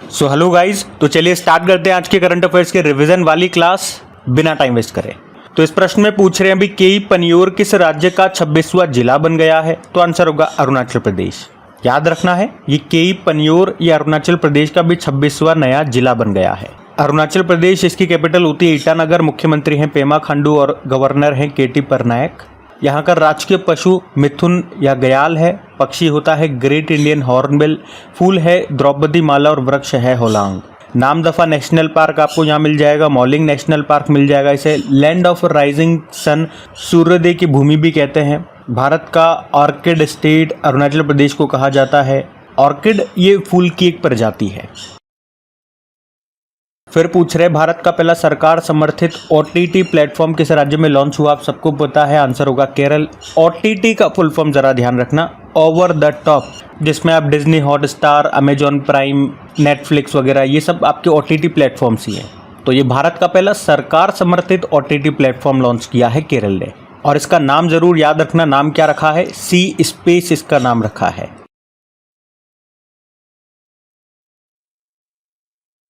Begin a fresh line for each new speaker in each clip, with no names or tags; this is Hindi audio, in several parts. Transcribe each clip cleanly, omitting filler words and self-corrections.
सो हेलो गाइज, तो चलिए स्टार्ट करते हैं आज के करंट अफेयर्स के रिवीजन वाली क्लास बिना टाइम वेस्ट करें। तो इस प्रश्न में पूछ रहे हैं अभी केई पनियोर किस राज्य का 26वां जिला बन गया है? तो आंसर होगा अरुणाचल प्रदेश। याद रखना है, ये केई पनियोर ये अरुणाचल प्रदेश का भी 26वां नया जिला बन गया है। अरुणाचल प्रदेश, इसकी कैपिटल होती है ईटानगर, मुख्यमंत्री हैं पेमा खांडू और गवर्नर हैं केटी पटनायक। यहाँ का राजकीय पशु मिथुन या गयाल है, पक्षी होता है ग्रेट इंडियन हॉर्नबिल, फूल है द्रौपदी माला और वृक्ष है होलांग। नामदफा नेशनल पार्क आपको यहाँ मिल जाएगा, मॉलिंग नेशनल पार्क मिल जाएगा। इसे लैंड ऑफ राइजिंग सन, सूर्योदय की भूमि भी कहते हैं। भारत का ऑर्किड स्टेट अरुणाचल प्रदेश को कहा जाता है। ऑर्किड ये फूल की एक प्रजाति है। फिर पूछ रहे भारत का पहला सरकार समर्थित OTT प्लेटफॉर्म किस राज्य में लॉन्च हुआ? आप सबको पता है, आंसर होगा केरल। OTT का फुल फॉर्म जरा ध्यान रखना, ओवर द टॉप, जिसमें आप Disney Hotstar, Amazon prime, Netflix वगैरह ये सब आपके OTT प्लेटफॉर्म्स ही हैं। तो ये भारत का पहला सरकार समर्थित OTT प्लेटफॉर्म लॉन्च किया है केरल ने, और इसका नाम जरूर याद रखना। नाम क्या रखा है? सी स्पेस इसका नाम रखा है।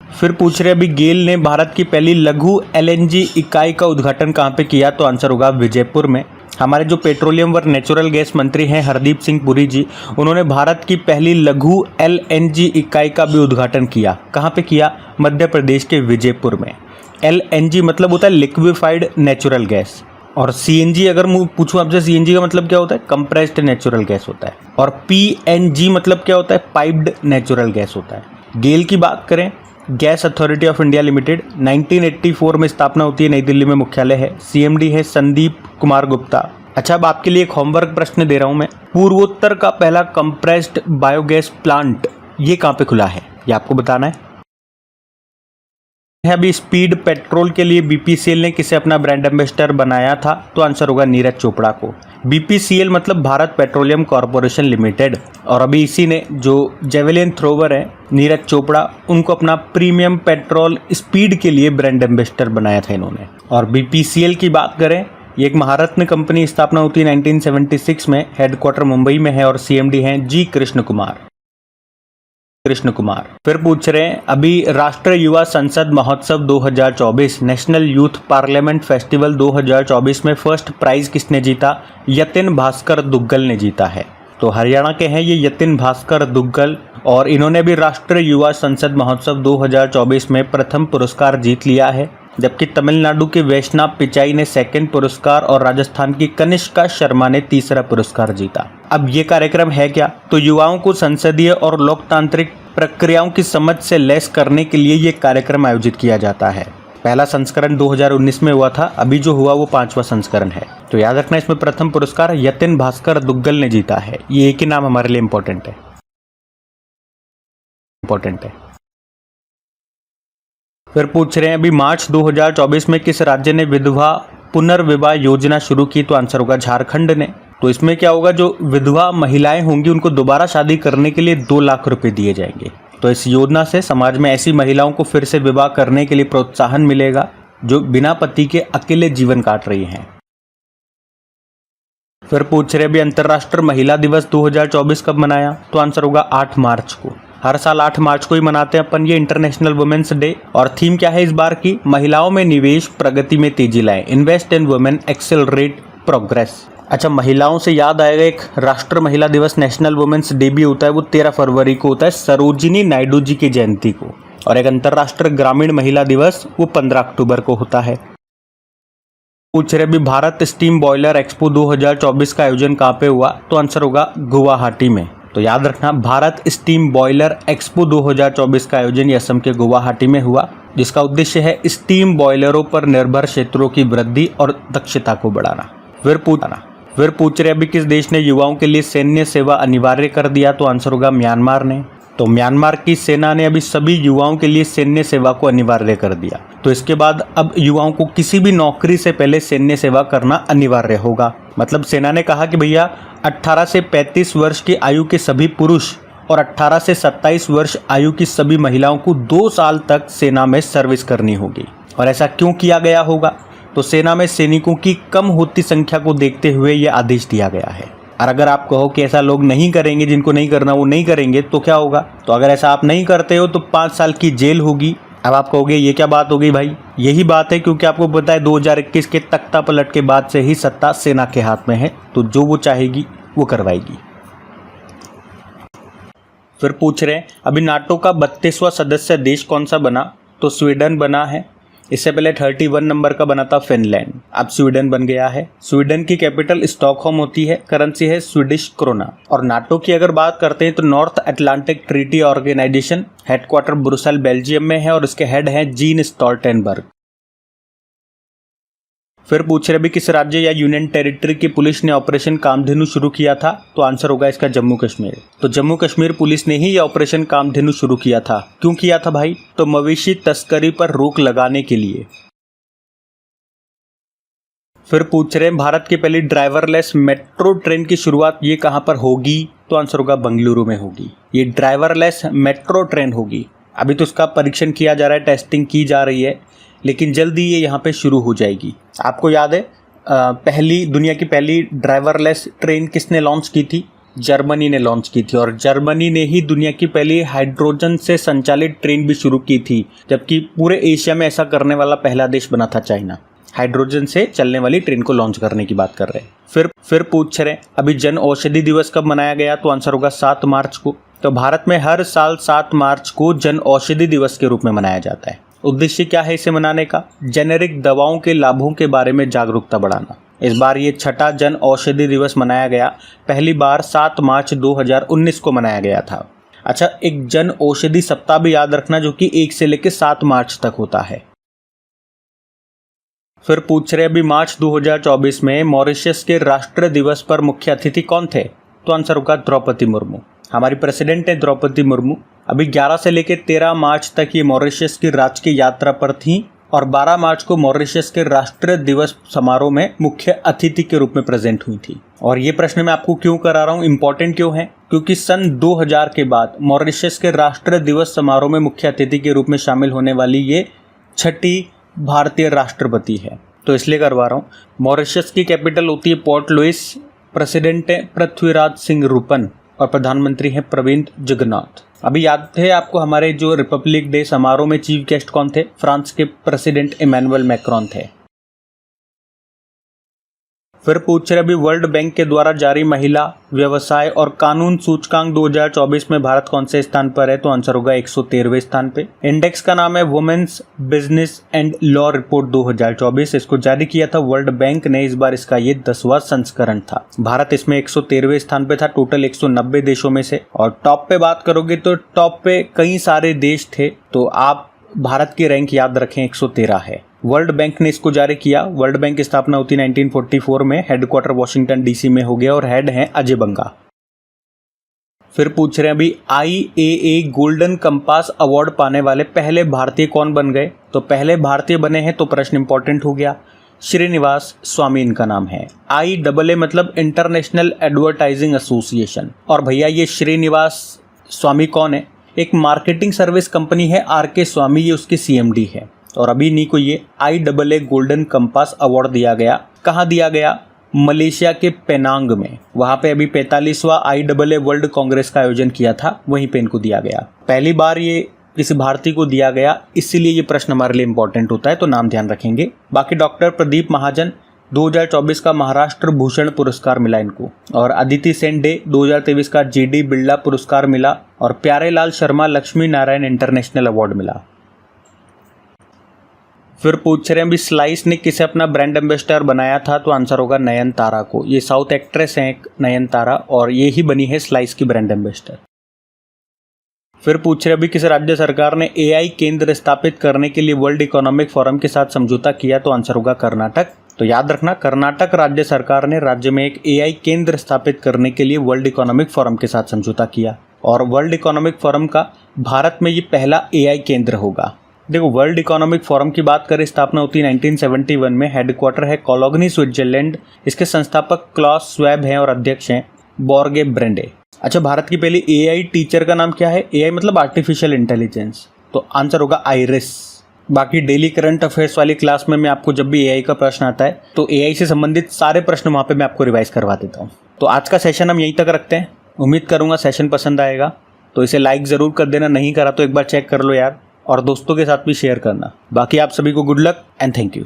फिर पूछ रहे अभी गेल ने भारत की पहली लघु LNG इकाई का उद्घाटन कहाँ पे किया? तो आंसर होगा विजयपुर में। हमारे जो पेट्रोलियम व नेचुरल गैस मंत्री हैं हरदीप सिंह पुरी जी, उन्होंने भारत की पहली लघु LNG इकाई का भी उद्घाटन किया। कहाँ पे किया? मध्य प्रदेश के विजयपुर में। LNG मतलब होता है लिक्विफाइड नेचुरल गैस, और CNG अगर पूछूं आपसे, CNG का मतलब क्या होता है? कंप्रेस्ड नेचुरल गैस होता है। और PNG मतलब क्या होता है? पाइप्ड नेचुरल गैस होता है। गेल की बात करें, gas authority of India limited, 1984 में स्थापना होती है, नई दिल्ली में मुख्यालय है। CMD है संदीप कुमार गुप्ता। अच्छा, अब आपके लिए एक होमवर्क प्रश्न दे रहा हूं मैं। पूर्वोत्तर का पहला कंप्रेस्ड बायोगैस प्लांट ये कहां पे खुला है? ये आपको बताना है। अभी स्पीड पेट्रोल के लिए BPCL ने किसे अपना ब्रांड एम्बेसडर बनाया था? तो आंसर होगा नीरज चोपड़ा को। BPCL मतलब भारत पेट्रोलियम कॉर्पोरेशन लिमिटेड, और अभी इसी ने जो जेवलिन थ्रोवर है नीरज चोपड़ा, उनको अपना प्रीमियम पेट्रोल स्पीड के लिए ब्रांड एम्बेसडर बनाया था इन्होंने। और BPCL की बात करें, ये एक महारत्न कंपनी, स्थापना होती है 1976 में, हेडक्वार्टर मुंबई में है, और CMD हैं G कृष्ण कुमार। फिर पूछ रहे हैं अभी राष्ट्रीय युवा संसद महोत्सव 2024 नेशनल यूथ पार्लियामेंट फेस्टिवल 2024 में फर्स्ट प्राइज किसने जीता? यतिन भास्कर दुग्गल ने जीता है। तो हरियाणा के हैं ये यतिन भास्कर दुग्गल, और इन्होंने भी राष्ट्रीय युवा संसद महोत्सव 2024 में प्रथम पुरस्कार जीत लिया है। जबकि तमिलनाडु के वैष्णव पिचाई ने सेकंड पुरस्कार और राजस्थान की कनिष्का शर्मा ने तीसरा पुरस्कार जीता। अब ये कार्यक्रम है क्या? तो युवाओं को संसदीय और लोकतांत्रिक प्रक्रियाओं की समझ से लैस करने के लिए ये कार्यक्रम आयोजित किया जाता है। पहला संस्करण 2019 में हुआ था, अभी जो हुआ वो 5वां संस्करण है। तो याद रखना, इसमें प्रथम पुरस्कार यतिन भास्कर दुग्गल ने जीता है। ये एक ही नाम हमारे लिए इम्पोर्टेंट है। फिर पूछ रहे हैं अभी मार्च 2024 में किस राज्य ने विधवा पुनर्विवाह योजना शुरू की? तो आंसर होगा झारखंड ने। तो इसमें क्या होगा, जो विधवा महिलाएं होंगी उनको दोबारा शादी करने के लिए 2 लाख रुपए दिए जाएंगे। तो इस योजना से समाज में ऐसी महिलाओं को फिर से विवाह करने के लिए प्रोत्साहन मिलेगा जो बिना पति के अकेले जीवन काट रही हैं। फिर पूछ रहे अभी अंतर्राष्ट्रीय महिला दिवस 2024 कब मनाया? तो आंसर होगा 8 मार्च को। हर साल 8 मार्च को ही मनाते हैं अपन ये इंटरनेशनल वुमेन्स डे। और थीम क्या है इस बार की? महिलाओं में निवेश, प्रगति में तेजी लाए, invest in women, accelerate progress. अच्छा, महिलाओं से याद आएगा, एक राष्ट्रीय महिला दिवस नेशनल वुमेन्स डे भी होता है, वो 13 फरवरी को होता है, सरोजिनी नायडू जी की जयंती को। और एक अंतर्राष्ट्रीय ग्रामीण महिला दिवस वो 15 अक्टूबर को होता है। पूछ रहे अभी भारत स्टीम बॉयलर एक्सपो 2024 का आयोजन कहाँ पे हुआ? तो आंसर होगा गुवाहाटी में। तो याद रखना, भारत स्टीम बॉयलर एक्सपो 2024 का आयोजन असम के गुवाहाटी में हुआ, जिसका उद्देश्य है स्टीम बॉयलरों पर निर्भर क्षेत्रों की वृद्धि और दक्षता को बढ़ाना। फिर पूछ रहे अभी किस देश ने युवाओं के लिए सैन्य सेवा अनिवार्य कर दिया? तो आंसर होगा म्यांमार ने। तो म्यांमार की सेना ने अभी सभी युवाओं के लिए सैन्य सेवा को अनिवार्य कर दिया। तो इसके बाद अब युवाओं को किसी भी नौकरी से पहले सैन्य सेवा करना अनिवार्य होगा। मतलब सेना ने कहा कि भैया 18 से 35 वर्ष की आयु के सभी पुरुष और 18 से 27 वर्ष आयु की सभी महिलाओं को 2 साल तक सेना में सर्विस करनी होगी। और ऐसा क्यों किया गया होगा? तो सेना में सैनिकों की कम होती संख्या को देखते हुए यह आदेश दिया गया है। और अगर आप कहो कि ऐसा लोग नहीं करेंगे, जिनको नहीं करना वो नहीं करेंगे, तो क्या होगा? तो अगर ऐसा आप नहीं करते हो तो 5 साल की जेल होगी। अब आप कहोगे ये क्या बात हो गई भाई? यही बात है क्योंकि आपको पता है 2021 के तख्ता पलट के बाद से ही सत्ता सेना के हाथ में है, तो जो वो चाहेगी वो करवाएगी। फिर पूछ रहे हैं अभी नाटो का 32वां सदस्य देश कौन सा बना? तो स्वीडन बना है। इससे पहले 31 नंबर का बना था फिनलैंड, अब स्वीडन बन गया है। स्वीडन की कैपिटल स्टॉकहोम होती है, करेंसी है स्वीडिश क्रोना। और नाटो की अगर बात करते हैं तो North Atlantic Treaty Organization, headquarter Brussels Belgium में है और इसके हेड हैं जीन स्टोल्टेनबर्ग। फिर पूछ रहे भी किस राज्य या यूनियन टेरिटरी की पुलिस ने ऑपरेशन कामधेनु शुरू किया था? तो आंसर होगा इसका जम्मू कश्मीर। तो जम्मू कश्मीर पुलिस ने ही ये ऑपरेशन कामधेनु शुरू किया था। क्यों किया था भाई? तो मवेशी तस्करी पर रोक लगाने के लिए। फिर पूछ रहे हैं भारत की पहली ड्राइवरलेस मेट्रो ट्रेन की शुरुआत ये कहां पर होगी? तो आंसर होगा बेंगलुरु में होगी। ये ड्राइवरलेस मेट्रो ट्रेन होगी। अभी तो उसका परीक्षण किया जा रहा है, टेस्टिंग की जा रही है, लेकिन जल्दी ये यहाँ पे शुरू हो जाएगी। आपको याद है दुनिया की पहली ड्राइवरलेस ट्रेन किसने लॉन्च की थी? जर्मनी ने लॉन्च की थी। और जर्मनी ने ही दुनिया की पहली हाइड्रोजन से संचालित ट्रेन भी शुरू की थी, जबकि पूरे एशिया में ऐसा करने वाला पहला देश बना था चाइना। हाइड्रोजन से चलने वाली ट्रेन को लॉन्च करने की बात कर रहे हैं। फिर पूछ रहे हैं अभी जन औषधि दिवस कब मनाया गया? तो आंसर होगा 7 मार्च को। तो भारत में हर साल 7 मार्च को जन औषधि दिवस के रूप में मनाया जाता है। उद्देश्य क्या है इसे मनाने का? जेनेरिक दवाओं के लाभों के बारे में जागरूकता बढ़ाना। इस बार ये 6ठा जन औषधि दिवस मनाया गया। पहली बार 7 मार्च 2019 को मनाया गया था। अच्छा, एक जन औषधि सप्ताह भी याद रखना जो कि 1 से लेकर 7 मार्च तक होता है। फिर पूछ रहे अभी मार्च 2024 में मॉरिशस के राष्ट्र दिवस पर मुख्य अतिथि कौन थे? तो आंसर होगा द्रौपदी मुर्मू। हमारी प्रेसिडेंट है द्रौपदी मुर्मू। अभी 11 से लेकर 13 मार्च तक ये मॉरिशस की राजकीय यात्रा पर थी और 12 मार्च को मॉरिशस के राष्ट्र दिवस समारोह में मुख्य अतिथि के रूप में प्रेजेंट हुई थी। और ये प्रश्न मैं आपको क्यों करा रहा हूँ, इम्पोर्टेंट क्यों है? क्योंकि सन 2000 के बाद मॉरिशस के राष्ट्र दिवस समारोह में मुख्य अतिथि के रूप में शामिल होने वाली ये 6ठी भारतीय राष्ट्रपति है, तो इसलिए करवा रहा हूँ। मॉरिशस की कैपिटल होती है पोर्ट लुइस। प्रेसिडेंट है पृथ्वीराज सिंह रूपन और प्रधानमंत्री हैं प्रविंद जगन्नाथ। अभी याद है आपको हमारे जो रिपब्लिक डे समारोह में चीफ गेस्ट कौन थे? फ्रांस के प्रेसिडेंट इमैनुअल मैक्रोन थे। फिर पूछ रहे अभी वर्ल्ड बैंक के द्वारा जारी महिला व्यवसाय और कानून सूचकांक 2024 में भारत कौन से स्थान पर है? तो आंसर होगा 113वें स्थान पे। इंडेक्स का नाम है women's business and law report 2024। इसको जारी किया था वर्ल्ड बैंक ने। इस बार इसका ये 10वां संस्करण था। भारत इसमें 113वें स्थान पे था टोटल 190 देशों में से। और टॉप पे बात करोगे तो टॉप पे कई सारे देश थे, तो आप भारत की रैंक याद रखें 113 है। वर्ल्ड बैंक ने इसको जारी किया। वर्ल्ड बैंक की स्थापना होती 1944 में। हेडक्वार्टर वॉशिंगटन डीसी में हो गया और हेड हैं अजय बंगा। फिर पूछ रहे हैं अभी IAA गोल्डन कंपास अवार्ड पाने वाले पहले भारतीय कौन बन गए? तो पहले भारतीय बने हैं, तो प्रश्न इंपॉर्टेंट हो गया। श्रीनिवास स्वामी इनका नाम है। IAA मतलब इंटरनेशनल एडवर्टाइजिंग एसोसिएशन। और भैया ये श्रीनिवास स्वामी कौन है? एक मार्केटिंग सर्विस कंपनी है RK स्वामी, ये उसके CMD है। और अभी इन्हीं को ये IAA गोल्डन कंपास अवार्ड दिया गया। कहाँ दिया गया? मलेशिया के पेनांग में। वहाँ पे अभी 45वां IAA वर्ल्ड कांग्रेस का आयोजन किया था, वहीं पे इनको दिया गया। पहली बार ये किसी भारतीय को दिया गया, इसीलिए ये प्रश्न हमारे लिए इंपॉर्टेंट होता है, तो नाम ध्यान रखेंगे। बाकी डॉक्टर प्रदीप महाजन 2024 का महाराष्ट्र भूषण पुरस्कार मिला इनको। और अदिति सेन डे 2023 का GD बिरला पुरस्कार मिला। और प्यारेलाल शर्मा लक्ष्मी नारायण इंटरनेशनल अवार्ड मिला। फिर पूछ रहे हैं अभी स्लाइस ने किसे अपना ब्रांड एम्बेसडर बनाया था? तो आंसर होगा नयनतारा को। ये साउथ एक्ट्रेस हैं नयनतारा और ये ही बनी है स्लाइस की ब्रांड एम्बेसडर। फिर पूछ रहे अभी किस राज्य सरकार ने AI केंद्र स्थापित करने के लिए वर्ल्ड इकोनॉमिक फोरम के साथ समझौता किया? तो आंसर होगा कर्नाटक। तो याद रखना, कर्नाटक राज्य सरकार ने राज्य में एक AI केंद्र स्थापित करने के लिए वर्ल्ड इकोनॉमिक फोरम के साथ समझौता किया। और वर्ल्ड इकोनॉमिक फोरम का भारत में ये पहला AI केंद्र होगा। देखो, वर्ल्ड इकोनॉमिक फोरम की बात करें, स्थापना होती है 1971 में। हेडक्वार्टर है कोलोगनी स्विट्जरलैंड। इसके संस्थापक क्लॉस स्वैब हैं और अध्यक्ष हैं बॉर्गे ब्रेंडे। अच्छा, भारत की पहली AI टीचर का नाम क्या है? AI मतलब आर्टिफिशियल इंटेलिजेंस, तो आंसर होगा आइरिस। बाकी डेली करंट अफेयर्स वाली क्लास में मैं आपको जब भी AI का प्रश्न आता है तो AI से संबंधित सारे प्रश्न वहाँ पे मैं आपको रिवाइज करवा देता हूँ। तो आज का सेशन हम यहीं तक रखते हैं। उम्मीद करूँगा सेशन पसंद आएगा, तो इसे लाइक ज़रूर कर देना, नहीं करा तो एक बार चेक कर लो यार, और दोस्तों के साथ भी शेयर करना। बाकी आप सभी को good luck and thank you.